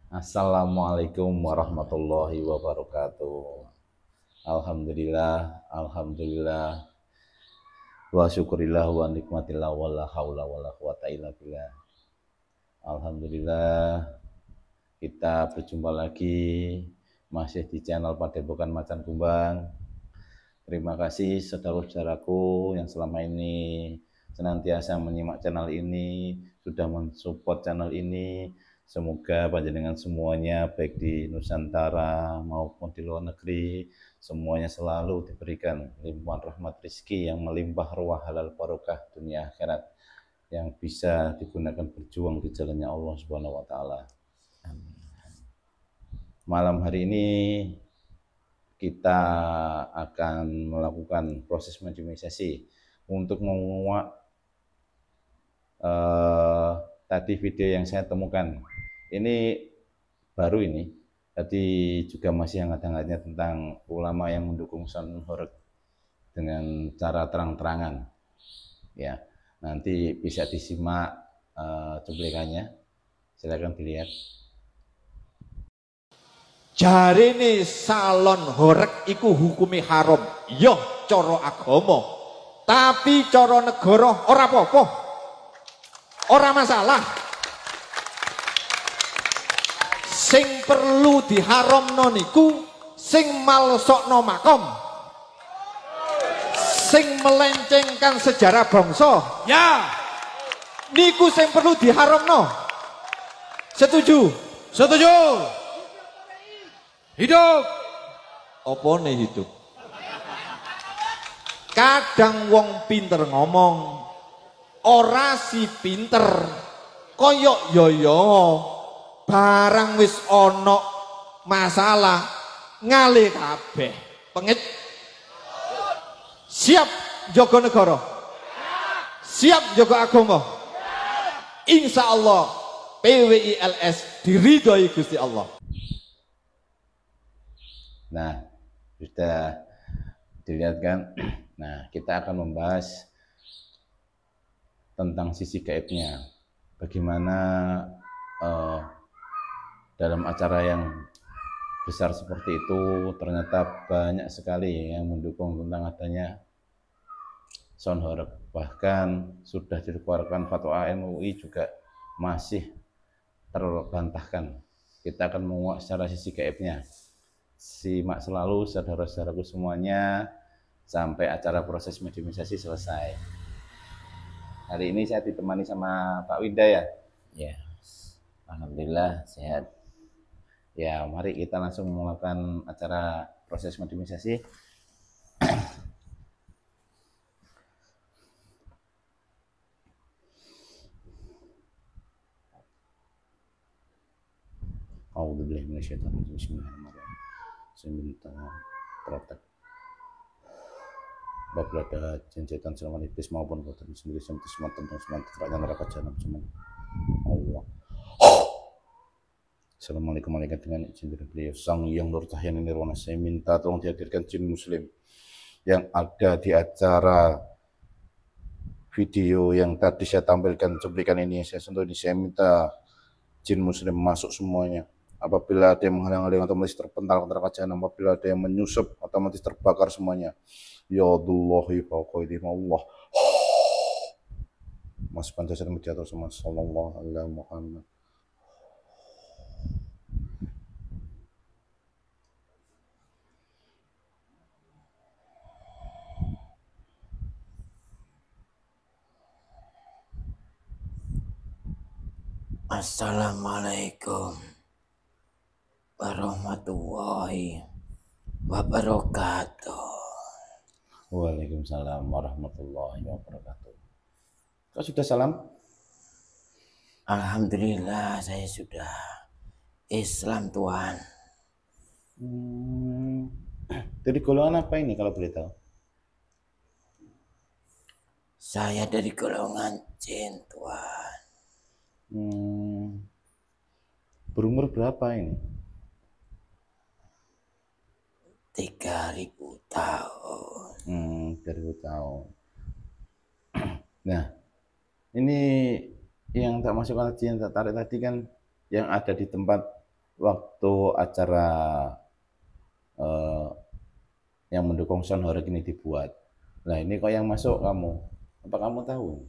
Assalamualaikum warahmatullahi wabarakatuh. Alhamdulillah, alhamdulillah, wa syukurillah wa nikmatillah wa la haula wa la quwata illa billah. Alhamdulillah, kita berjumpa lagi masih di channel Padepokan Macan Kumbang. Terima kasih saudara-saudaraku yang selama ini senantiasa menyimak channel ini, sudah mensupport channel ini. Semoga panjenengan semuanya baik di Nusantara maupun di luar negeri semuanya selalu diberikan limpahan rahmat rizki yang melimpah ruah halal barokah dunia akhirat yang bisa digunakan berjuang di jalannya Allah Subhanahu wa taala. Malam hari ini kita akan melakukan proses mediumisasi untuk menguak tadi video yang saya temukan. Ini baru ini, tadi juga masih hangat-hangatnya tentang ulama yang mendukung sound horeg dengan cara terang-terangan. Ya, nanti bisa disimak cuplikannya. Silakan dilihat. Jarine salon horeg iku hukumi haram. Yo cara agama. Tapi cara negara ora apa-apa. Ora masalah. Sing perlu diharamno niku sing malsokno makom. Sing melencengkan sejarah bangsa. Ya. Niku sing perlu diharamno. Setuju? Setuju. Hidup. Apa nih hidup? Kadang wong pinter ngomong, orasi pinter, koyok yoyo, barang wis ono masalah ngalih kabeh. Pengit. Siap jaga negara. Siap jaga agama. Insya Allah PWILS diridhoi Gusti Allah. Nah, sudah dilihat kan? Nah, kita akan membahas tentang sisi gaibnya. Bagaimana dalam acara yang besar seperti itu ternyata banyak sekali yang mendukung tentang adanya sound horeg. Bahkan sudah dikeluarkan fatwa MUI juga masih terbantahkan. Kita akan menguak secara sisi gaibnya. Simak selalu saudara-saudaraku semuanya sampai acara proses mediumisasi selesai. Hari ini saya ditemani sama Pak Winda ya. Ya, alhamdulillah sehat. Ya, mari kita langsung melakukan acara proses mediumisasi. A'udzubillahi minasyaitonir rajim. Bismillahirrahmanirrahim. Saya minta protek babladah jin-setan siluman iblis maupun kotor sendiri semata tentang kerajaan neraka jahanam cuman Allah. Assalamualaikum malaikat dengan izin dari beliau sang yang nur cahaya nirwana. Saya minta tolong dihadirkan jin muslim yang ada di acara video yang tadi saya tampilkan cuplikan ini. Saya sentuh ini, saya minta jin muslim masuk semuanya. Apabila ada yang menghalang-halangi otomatis terpental ke neraka jahanam, apabila ada yang menyusup otomatis terbakar semuanya. Ya Allahi fauqaidihim Allah. Mas Pancasila Mediator sama sallallahu alaihi Muhammad. Assalamualaikum warahmatullahi wabarakatuh. Waalaikumsalam warahmatullahi wabarakatuh. Kau sudah salam? Alhamdulillah saya sudah Islam Tuhan. Dari golongan apa ini kalau boleh tahu? Saya dari golongan jin Tuhan. Berumur berapa ini? 3000 tahun. 3000 tahun. Nah, ini yang tak masuk hati yang tak tarik tadi kan yang ada di tempat waktu acara yang mendukung Sound Horeg ini dibuat. Nah ini kok yang masuk kamu, apa kamu tahu?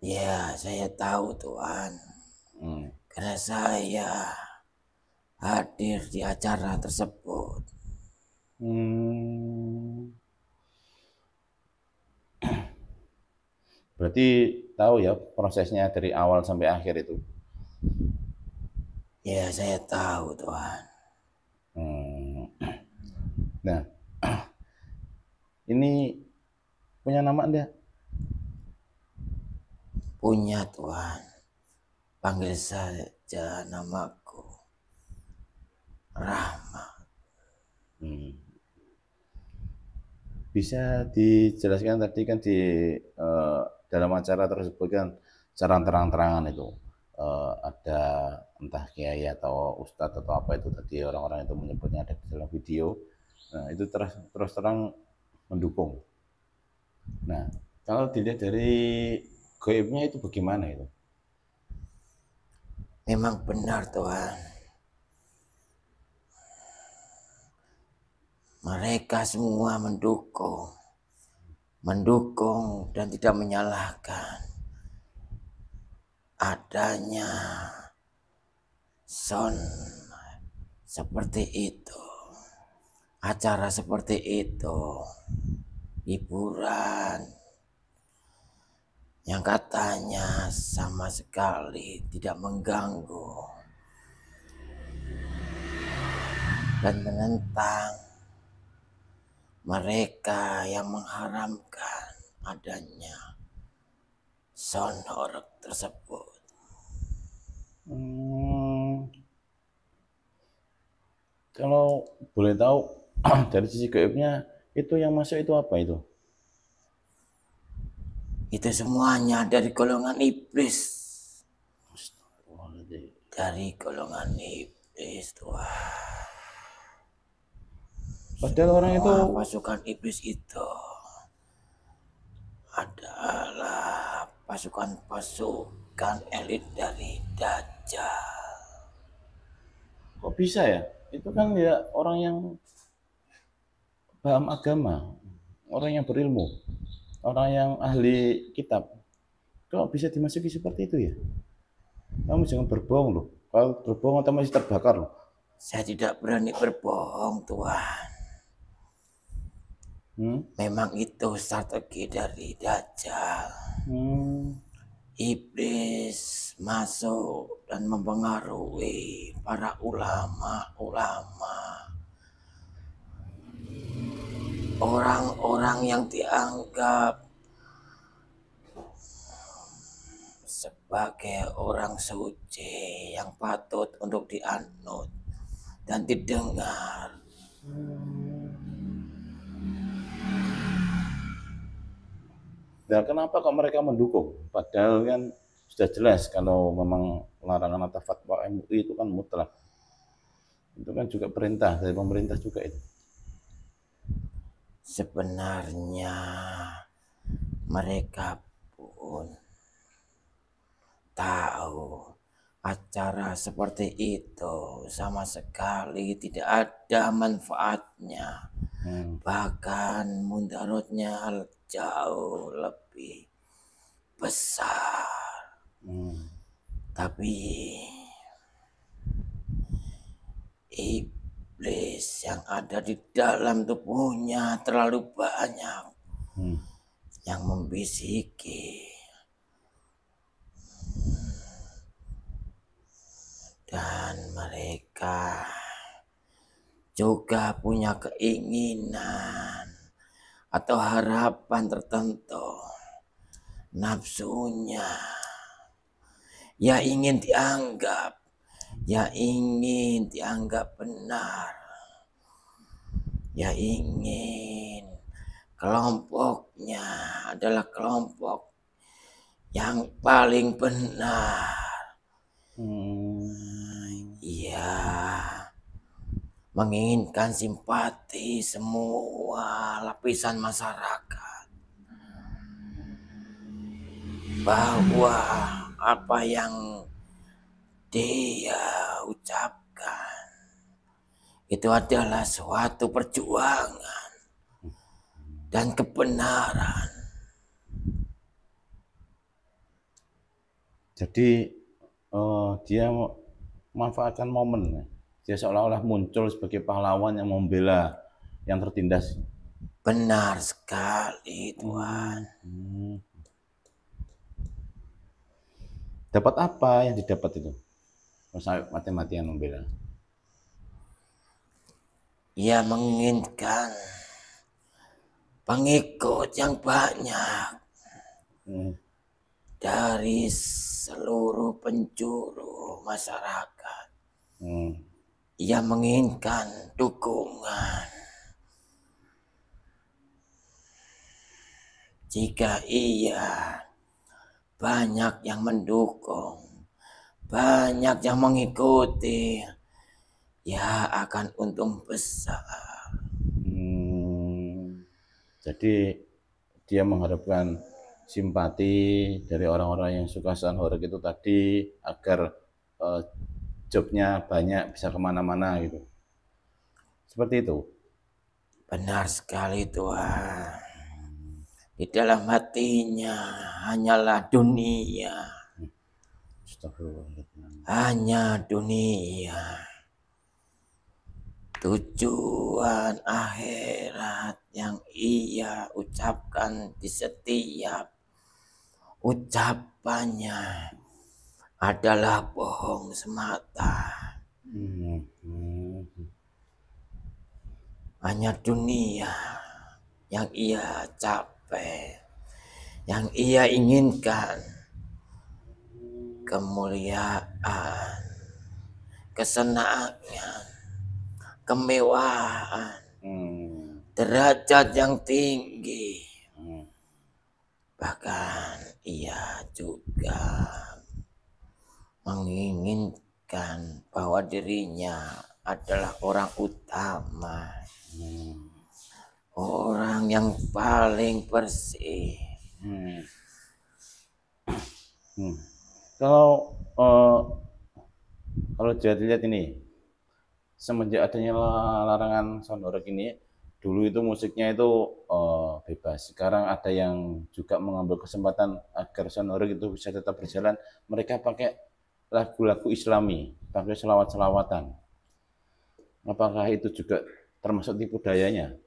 Ya, saya tahu Tuhan. Hmm. Karena saya hadir di acara tersebut. Berarti tahu ya prosesnya dari awal sampai akhir itu? Ya, saya tahu Tuhan. Nah, ini punya nama enggak? Punya Tuhan. Panggil saja namaku Rahmat. Bisa dijelaskan tadi kan di dalam acara tersebut kan secara terang-terangan itu ada entah kiai atau ustadz atau apa itu tadi orang-orang itu menyebutnya ada di dalam video. Nah itu terus terang mendukung. Nah kalau dilihat dari gaibnya itu bagaimana itu? Memang benar Tuhan. Mereka semua mendukung dan tidak menyalahkan adanya sound seperti itu, acara seperti itu, hiburan yang katanya sama sekali tidak mengganggu dan menentang mereka yang mengharamkan adanya sound horeg tersebut. Kalau boleh tahu dari sisi gaibnya itu yang masuk itu apa itu? Itu semuanya dari golongan iblis. Dari golongan iblis Tuhan. Padahal orang itu pasukan iblis itu adalah pasukan elit dari Dajjal. kok bisa ya? Itu kan ya orang yang paham agama, orang yang berilmu, orang yang ahli kitab. Kok bisa dimasuki seperti itu ya? Kamu jangan berbohong loh. Kalau berbohong otomatis terbakar loh. Saya tidak berani berbohong Tuhan. Memang itu strategi dari Dajjal. Iblis masuk dan mempengaruhi para ulama-ulama, orang-orang yang dianggap sebagai orang suci yang patut untuk dianut dan didengar. Nah, kenapa kok mereka mendukung? Padahal kan sudah jelas kalau memang larangan atau fatwa MUI itu kan mutlak. Itu kan juga perintah dari pemerintah juga itu. Sebenarnya mereka pun tahu acara seperti itu sama sekali tidak ada manfaatnya. Bahkan mudaratnya jauh lebih besar. Tapi iblis yang ada di dalam tubuhnya terlalu banyak yang membisiki dan mereka juga punya keinginan atau harapan tertentu, nafsunya ya ingin dianggap benar, ya ingin kelompoknya adalah kelompok yang paling benar. Ya, menginginkan simpati semua lapisan masyarakat bahwa apa yang dia ucapkan itu adalah suatu perjuangan dan kebenaran. Jadi dia memanfaatkan momen. Dia seolah-olah muncul sebagai pahlawan yang membela yang tertindas. Benar sekali, Tuhan. Dapat apa yang didapat itu? Sampai mati-matian membela. Ia menginginkan pengikut yang banyak dari seluruh penjuru masyarakat. Ia menginginkan dukungan. Jika ia banyak yang mendukung, banyak yang mengikuti, ya akan untung besar. Jadi dia mengharapkan simpati dari orang-orang yang suka Sanhoreg itu tadi agar jobnya banyak, bisa kemana-mana gitu. Seperti itu. Benar sekali, Tuhan. Di dalam hatinya hanyalah dunia. Hanya dunia. Tujuan akhirat yang ia ucapkan di setiap ucapannya adalah bohong semata. Hanya dunia yang ia capai, yang ia inginkan, kemuliaan, kesenangan, kemewahan, derajat yang tinggi. Bahkan ia juga menginginkan bahwa dirinya adalah orang utama, orang yang paling bersih. Kalau dilihat ini, semenjak adanya larangan Sanhoreg ini, dulu itu musiknya itu bebas. Sekarang ada yang juga mengambil kesempatan agar Sanhoreg itu bisa tetap berjalan. Mereka pakai lagu-lagu Islami, pakai selawat-selawatan. Apakah itu juga termasuk tipu dayanya?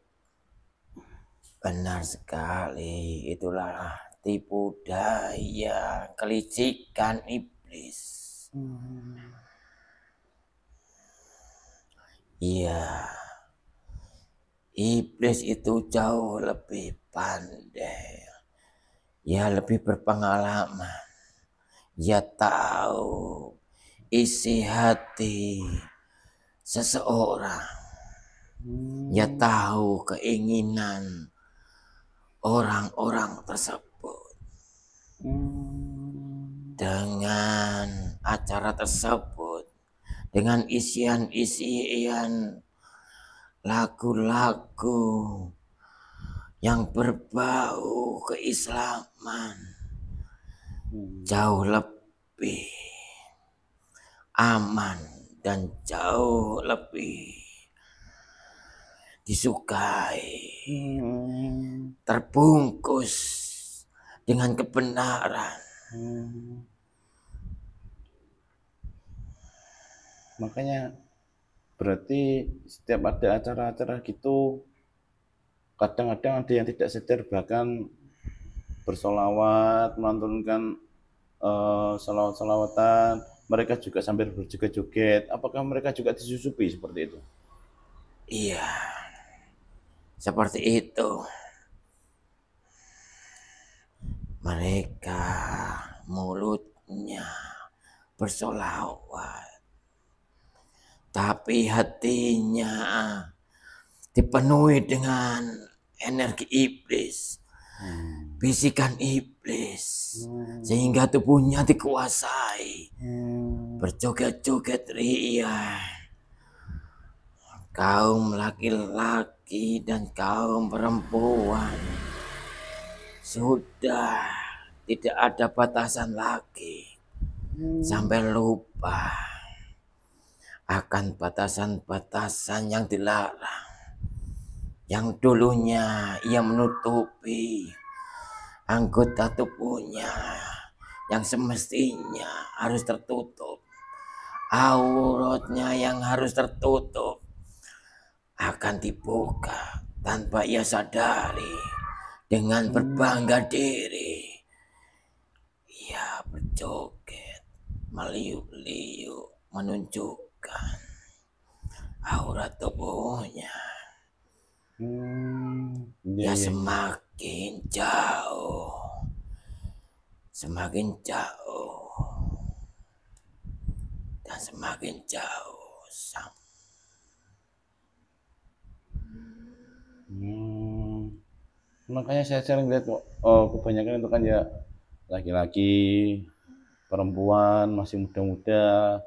Benar sekali, itulah tipu daya, kelicikan iblis. Iya, iblis itu jauh lebih pandai, ia lebih berpengalaman, ia tahu isi hati seseorang, ia tahu keinginan orang-orang tersebut. Dengan acara tersebut, dengan isian-isian lagu-lagu yang berbau keislaman, jauh lebih aman dan jauh lebih disukai, terbungkus dengan kebenaran. Makanya berarti setiap ada acara-acara gitu, kadang-kadang ada yang tidak sadar bahkan bersolawat, melantunkan salawat-salawatan, mereka juga sambil berjoget-joget. Apakah mereka juga disusupi seperti itu? Iya, seperti itu. Mereka mulutnya bersolawat, tapi hatinya dipenuhi dengan energi iblis, bisikan iblis, sehingga tubuhnya dikuasai, berjoget-joget ria. Kaum laki-laki dan kaum perempuan sudah tidak ada batasan lagi. sampai lupa akan batasan-batasan yang dilarang, yang dulunya ia menutupi anggota tubuhnya yang semestinya harus tertutup, auratnya yang harus tertutup akan dibuka tanpa ia sadari. Dengan berbangga diri ia berjoget meliuk-liuk menunjukkan aurat tubuhnya. Iya, Ya iya. semakin jauh dan semakin jauh Makanya saya sering lihat kok, kebanyakan itu kan ya laki-laki, perempuan masih muda-muda,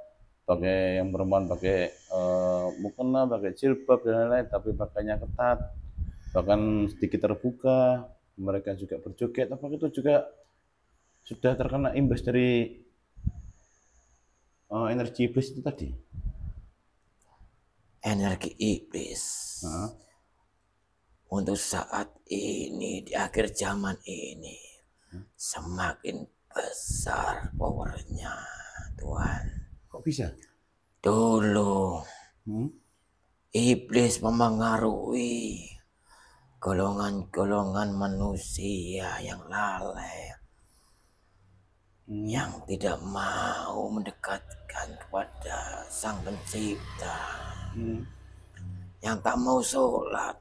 pakai yang perempuan pakai mukena, pakai jilbab dan lain-lain, tapi pakainya ketat, bahkan sedikit terbuka. Mereka juga berjoget, apakah itu juga sudah terkena imbas dari energi iblis itu tadi? energi iblis. Nah, Untuk saat ini, di akhir zaman ini, semakin besar powernya, Tuhan. kok bisa? Dulu, Hmm? iblis memengaruhi golongan-golongan manusia yang lalai, yang tidak mau mendekatkan kepada Sang Pencipta, yang tak mau sholat,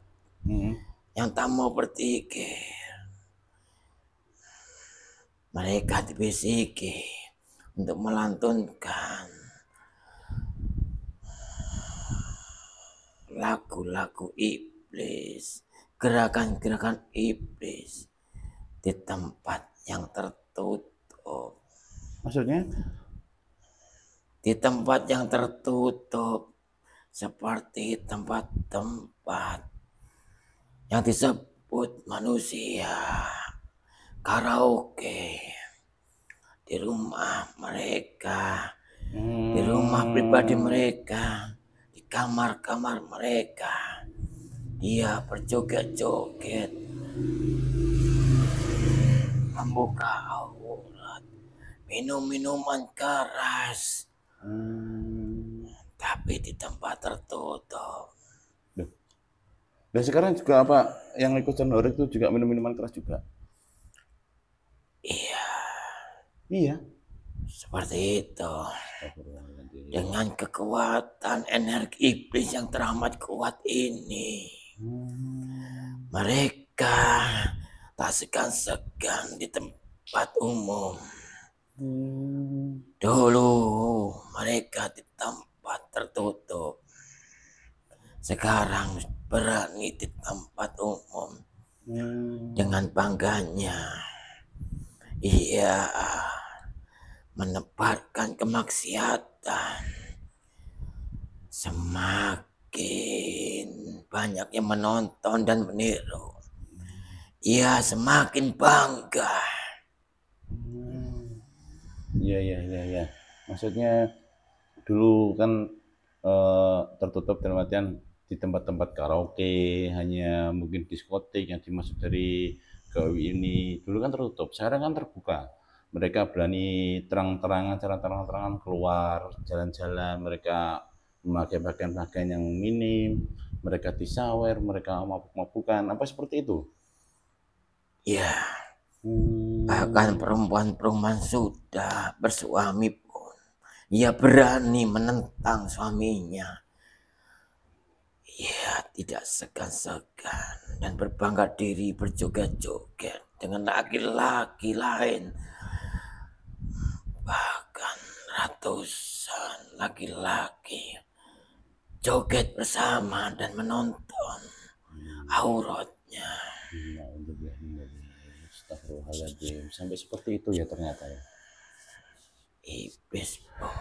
yang tak mau berpikir. Mereka dibisiki untuk melantunkan lagu-lagu iblis, gerakan-gerakan iblis di tempat yang tertutup. Maksudnya? Di tempat yang tertutup, seperti tempat-tempat yang disebut manusia, karaoke, di rumah mereka, di rumah pribadi mereka, di kamar-kamar mereka, dia berjoget-joget, membuka aurat, minum minuman keras, tapi di tempat tertutup. Dan sekarang juga apa yang ikut senorik itu juga minum minuman keras juga? Iya, Iya. seperti itu. Dengan kekuatan energi iblis yang teramat kuat ini, mereka tak segan-segan di tempat umum. Dulu mereka di tempat tertutup, sekarang berani di tempat umum. Dengan bangganya ia menebarkan kemaksiatan. Semakin banyak yang menonton dan meniru, ia semakin bangga. Iya. Maksudnya dulu kan tertutup dalam artian di tempat-tempat karaoke, hanya mungkin diskotik yang dimaksud dari gawi ini. Dulu kan tertutup, sekarang kan terbuka. Mereka berani terang-terangan keluar, jalan-jalan, mereka memakai pakaian-pakaian yang minim, mereka disawer, mereka mabuk-mabukan, apa seperti itu? Ya, bahkan perempuan-perempuan sudah bersuami pun, ia berani menentang suaminya. Ia tidak segan-segan dan berbangga diri berjoget-joget dengan laki-laki lain. Bahkan ratusan laki-laki joget bersama dan menonton auratnya. Astagfirullahaladzim, sampai seperti itu ya ternyata ya. Iblis pun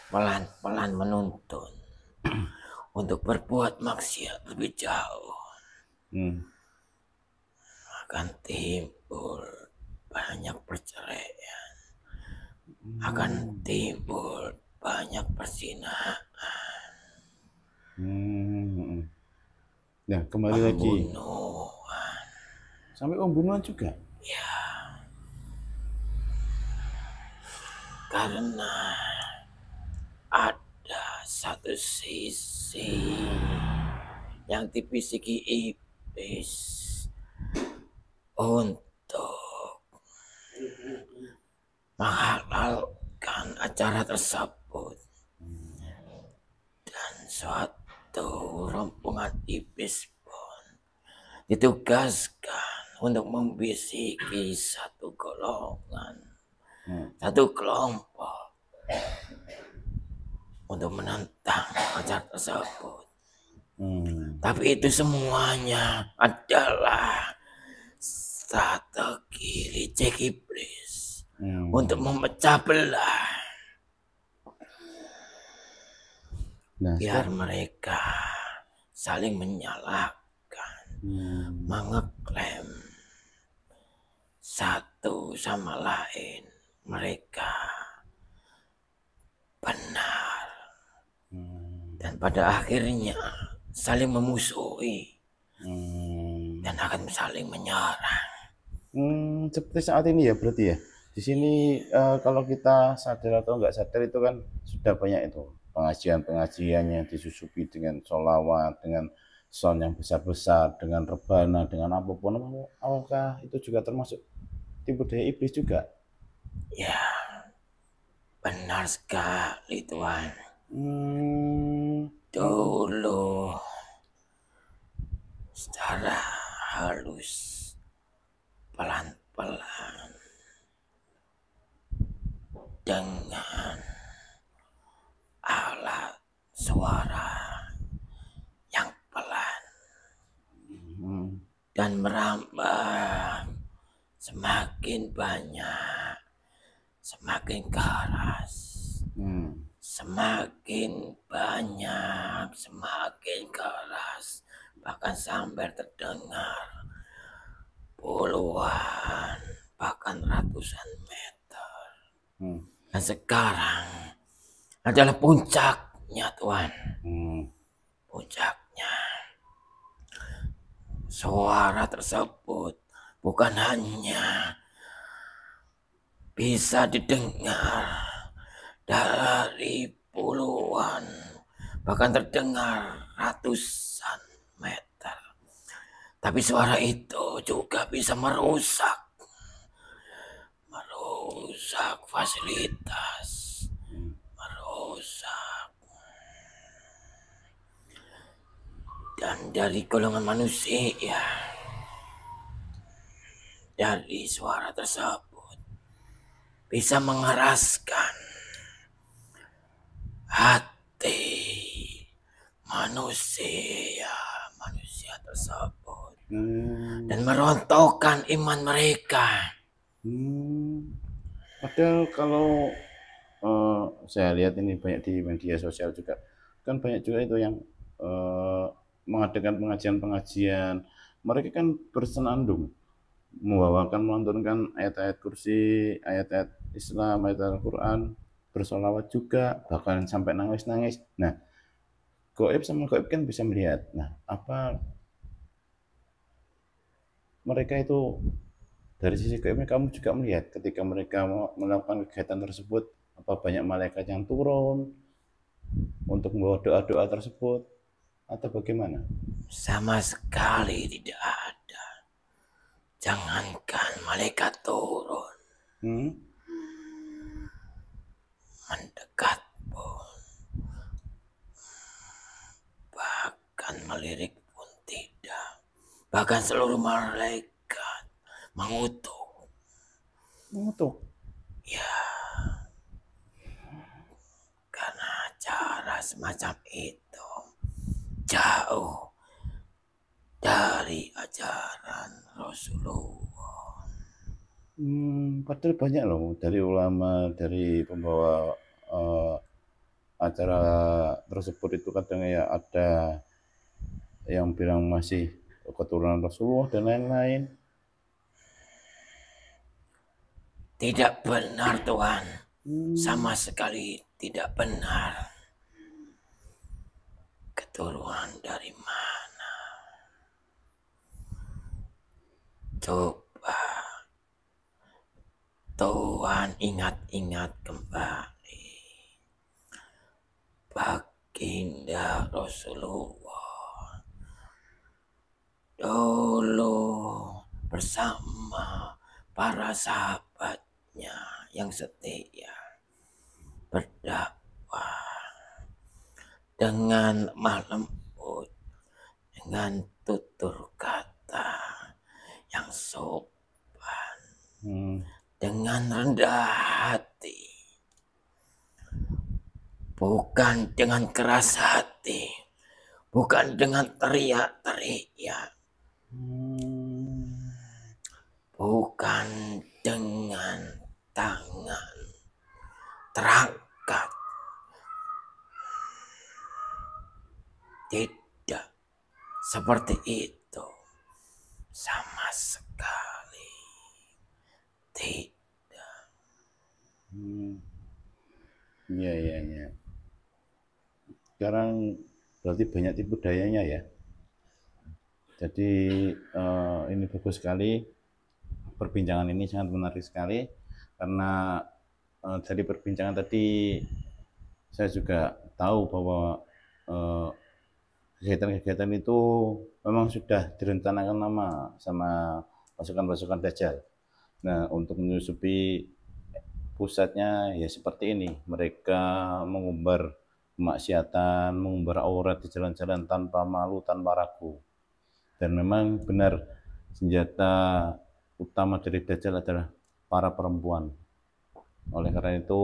pelan-pelan menuntun untuk berbuat maksiat lebih jauh. Akan timbul banyak perceraian, akan timbul banyak perzinahan, Nah, kembali lagi. pembunuhan. Sampai pembunuhan juga. Ya, karena ada satu sisi yang dibisiki iblis untuk menghalalkan acara tersebut, dan suatu rombongan iblis pun ditugaskan untuk membisiki satu golongan, satu kelompok untuk menentang acara tersebut. Tapi itu semuanya adalah strategi licik iblis untuk memecah belah, biar mereka saling menyalahkan, mengeklaim satu sama lain mereka benar, dan pada akhirnya saling memusuhi dan akan saling menyerang. Seperti saat ini ya berarti ya. Di sini kalau kita sadar atau nggak sadar itu kan sudah banyak itu pengajian-pengajian yang disusupi dengan sholawat, dengan sound yang besar-besar, dengan rebana, dengan apapun. Apakah itu juga termasuk tipu daya iblis juga? Ya, benar sekali Tuhan. Dulu secara halus, pelan-pelan, dengan alat suara yang pelan dan merambah semakin banyak, semakin keras, semakin banyak, semakin keras, bahkan sampai terdengar puluhan, bahkan ratusan meter. Dan sekarang adalah puncaknya Tuhan. Puncaknya. Suara tersebut bukan hanya bisa didengar dari puluhan, bahkan terdengar ratusan meter. Tapi suara itu juga bisa merusak fasilitas, merusak. Dan dari golongan manusia, dari suara tersebut bisa mengeraskan hati manusia tersebut dan merontokkan iman mereka. Padahal kalau saya lihat ini banyak di media sosial juga, kan banyak juga itu yang mengadakan pengajian-pengajian. Mereka kan bersenandung, melantunkan ayat-ayat kursi, ayat-ayat Islam, ayat Al-Quran, bersolawat juga, bahkan sampai nangis-nangis. Nah, goib sama goib kan bisa melihat. Nah, apa mereka itu dari sisi goibnya kamu juga melihat ketika mereka melakukan kegiatan tersebut, apa banyak malaikat yang turun untuk membawa doa-doa tersebut atau bagaimana? Sama sekali tidak ada. Jangankan malaikat turun, mendekat pun, bahkan melirik pun tidak. Bahkan seluruh malaikat mengutuk. Ya, karena cara semacam itu jauh dari ajaran Rasulullah. Padahal banyak loh dari ulama, dari pembawa acara tersebut itu kadang ya ada yang bilang masih keturunan Rasulullah dan lain-lain. Tidak benar Tuhan. Sama sekali tidak benar. Keturunan dari mana? Coba Tuhan ingat-ingat kembali. Baginda Rasulullah dulu bersama para sahabatnya yang setia berdakwah dengan lemah lembut, dengan tutur kata yang sopan, dengan rendah hati, bukan dengan keras hati, bukan dengan teriak-teriak, bukan dengan tangan terangkat. Tidak seperti itu sama sekali. Tidak. Iya. Sekarang berarti banyak tipu dayanya ya. Jadi ini bagus sekali, perbincangan ini sangat menarik sekali, karena dari perbincangan tadi saya juga tahu bahwa kegiatan-kegiatan itu memang sudah direncanakan lama sama pasukan-pasukan Dajjal. Nah, untuk menyusupi pusatnya ya seperti ini, mereka mengumbar kemaksiatan, mengumbar aurat di jalan-jalan tanpa malu, tanpa ragu. Dan memang benar, senjata utama dari Dajjal adalah para perempuan. Oleh karena itu,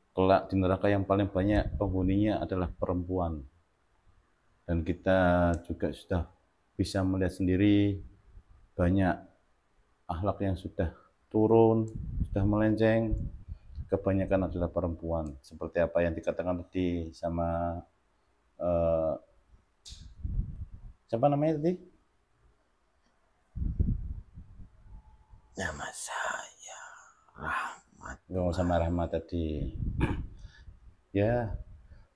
kelak di neraka yang paling banyak penghuninya adalah perempuan. Dan kita juga sudah bisa melihat sendiri banyak akhlak yang sudah turun, sudah melenceng, kebanyakan adalah perempuan. Seperti apa yang dikatakan tadi sama siapa namanya tadi? Nama saya Rahmat. Sama Rahmat tadi. Ya,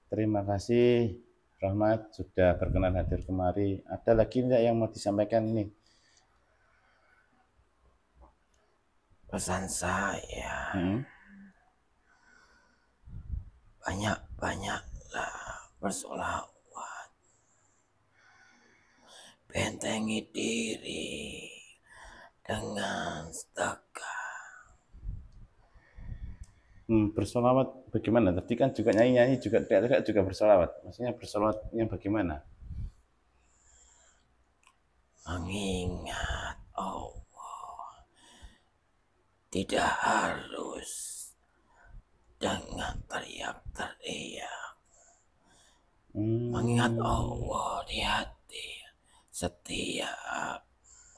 terima kasih Rahmat sudah berkenan hadir kemari. Ada lagi enggak yang mau disampaikan ini? Pesan saya, banyak-banyaklah bersolawat, bentengi diri dengan sedekah. Bersolawat bagaimana? Tadi kan juga nyanyi-nyanyi juga tidak juga bersolawat. Maksudnya bersolawatnya bagaimana? Mengingat Allah, tidak harus dengan teriak-teriak. Mengingat Allah di hati setiap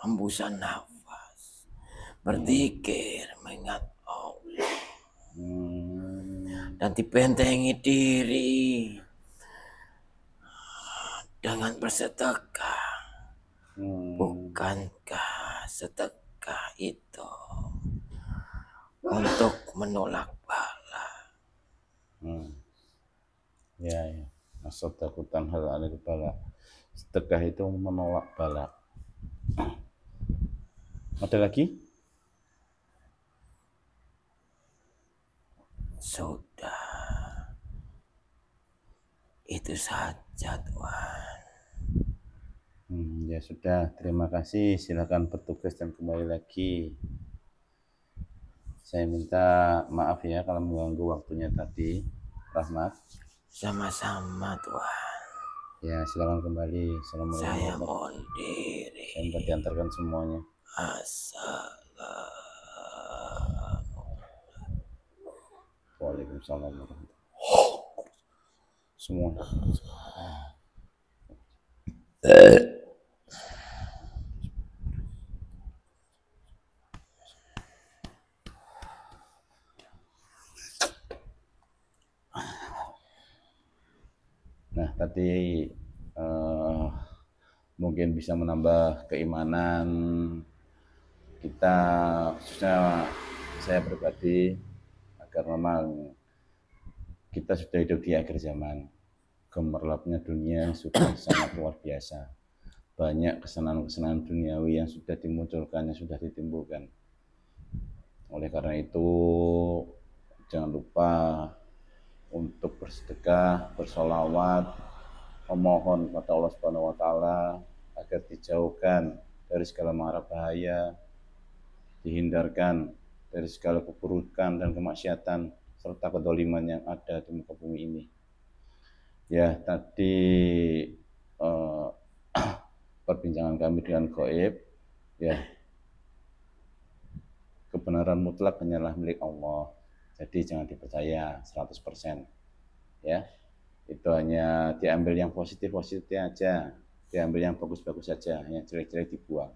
hembusan nafas, berzikir, mengingat Allah, dan dibentengi diri dengan bersedekah. Bukankah sedekah itu untuk menolak bala? Ya. As-sadaqatan hal anil bala. Sedekah itu menolak bala. Ada lagi? Sudah. Itu saja, Tuhan. Ya sudah, terima kasih. Silakan bertugas dan kembali lagi. Saya minta maaf ya kalau mengganggu waktunya tadi, Rahmat. Sama-sama, Tuhan. Ya, silakan kembali. Assalamualaikum. Saya mohon diri. Saya minta diantarkan semuanya. Waalaikumsalam warahmatullahi semua. Nah, tadi mungkin bisa menambah keimanan kita, khususnya saya pribadi agar memang kita sudah hidup di akhir zaman. Gemerlapnya dunia sudah sangat luar biasa. Banyak kesenangan-kesenangan duniawi yang sudah dimunculkan, yang sudah ditimbulkan. Oleh karena itu, jangan lupa untuk bersedekah, bersolawat, memohon kepada Allah Subhanahu wa Ta'ala agar dijauhkan dari segala mara bahaya, dihindarkan dari segala keburukan dan kemaksiatan serta kedoliman yang ada di muka bumi ini. Ya, tadi perbincangan kami dengan Gaib, ya, kebenaran mutlak hanyalah milik Allah. Jadi jangan dipercaya 100%. Ya, itu hanya diambil yang positif-positifnya aja, diambil yang bagus-bagus saja, yang jelek-jelek dibuang.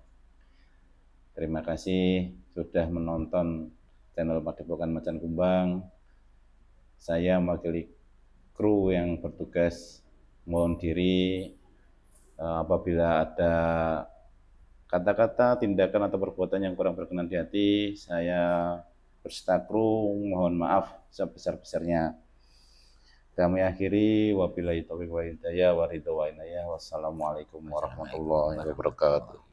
Terima kasih sudah menonton channel Padepokan Macan Kumbang. Saya mewakili kru yang bertugas mohon diri apabila ada kata-kata, tindakan atau perbuatan yang kurang berkenan di hati, saya berserta kru mohon maaf sebesar-besarnya. Kami akhiri, wabillahi taufiq wal hidayah, wassalamualaikum warahmatullahi wabarakatuh.